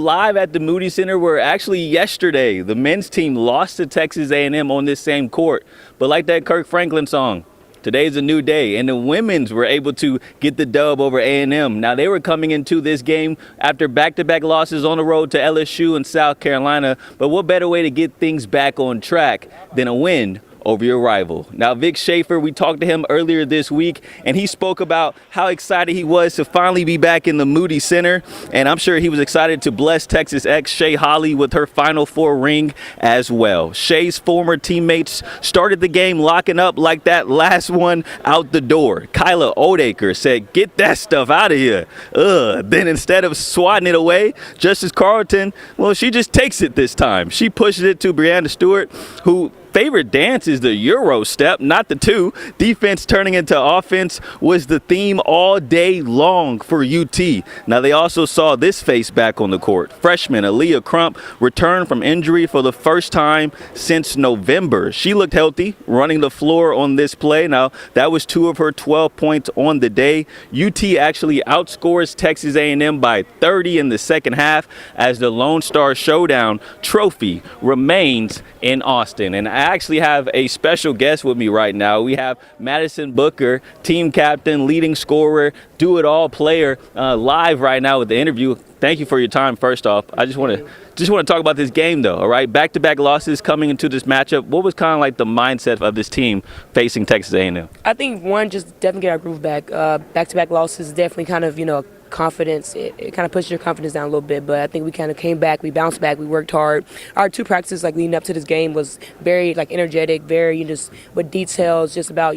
Live at the Moody Center, where actually yesterday the men's team lost to Texas A&M on this same court. But like that Kirk Franklin song, today's a new day, and the women's were able to get the dub over A&M. Now, they were coming into this game after back-to-back losses on the road to LSU and South Carolina, but what better way to get things back on track than a win over your rival? Now, Vic Schaefer, we talked to him earlier this week, and he spoke about how excited he was to finally be back in the Moody Center, and I'm sure he was excited to bless Texas X Shay Holly with her Final Four ring as well. Shay's former teammates started the game locking up like that last one out the door. Kyla Odaker said, "Get that stuff out of here." Then instead of swatting it away, Justice Carlton, well, she just takes it this time. She pushes it to Brianna Stewart, who favorite dance is the Euro step, not the two. Defense turning into offense was the theme all day long for UT. Now, they also saw this face back on the court. Freshman Aaliyah Crump returned from injury for the first time since November. She looked healthy, running the floor on this play. Now, that was 2 of her 12 points on the day. UT actually outscores Texas A&M by 30 in the second half as the Lone Star Showdown trophy remains in Austin. And I actually have a special guest with me right now. We have Madison Booker, team captain, leading scorer, do-it-all player, live right now with the interview. Thank you for your time. First off, I just want to talk about this game, though. All right, back-to-back losses coming into this matchup. What was kind of like the mindset of this team facing Texas A&M? I think one, just definitely get our groove back. Back-to-back losses definitely kind of confidence. It kind of pushes your confidence down a little bit, but I think we kind of came back, we bounced back, we worked hard. Our 2 practices leading up to this game was very energetic, very just with details, just about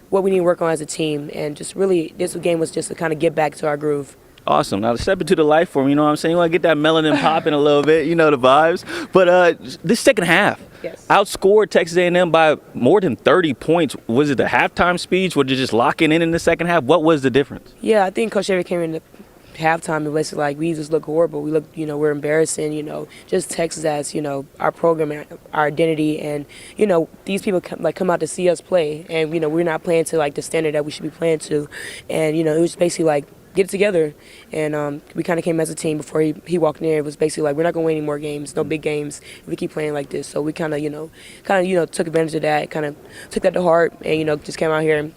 what we need to work on as a team, and just really this game was just to kind of get back to our groove. Awesome. Now, step into the life form, you know what I'm saying? You want to get that melanin popping a little bit, you know the vibes. But this second half, yes, outscored Texas A&M by more than 30 points. Was it the halftime speech? Was it just locking in the second half? What was the difference? Yeah, I think Coach Avery came in the halftime and basically we just look horrible. We look, we're embarrassing, just Texas as, our program, our identity, and, these people come out to see us play, and, we're not playing to the standard that we should be playing to. And, it was basically get it together, and we kind of came as a team before he walked in there. It was basically we're not going to win any more games, no big games, if we keep playing like this. So we kind of took advantage of that, kind of took that to heart, and just came out here and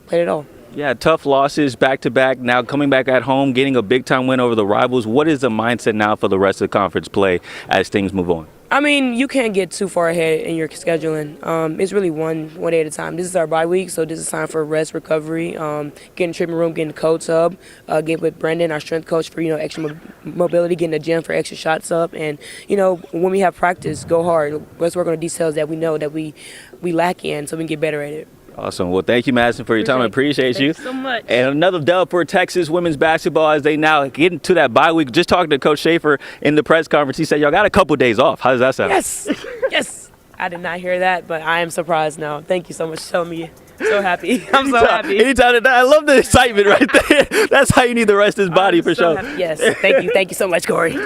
played it all. Yeah, tough losses back-to-back. Now coming back at home, getting a big-time win over the rivals. What is the mindset now for the rest of the conference play as things move on? I mean, you can't get too far ahead in your scheduling. It's really one day at a time. This is our bye week, so this is time for rest, recovery, getting the treatment room, getting the coach up, get with Brendan, our strength coach, for extra mobility, getting the gym for extra shots up, and when we have practice, go hard. Let's work on the details that we know that we lack in, so we can get better at it. Awesome. Well, thank you, Madison, for your time. I appreciate you. Thank you so much. And another dub for Texas women's basketball as they now get into that bye week. Just talking to Coach Schaefer in the press conference, he said, y'all got a couple days off. How does that sound? Yes. Yes. I did not hear that, but I am surprised now. Thank you so much for telling me. So happy. I'm so happy. Anytime. I love the excitement right there. That's how you need the rest of his body for sure. Yes. Thank you. Thank you so much, Corey.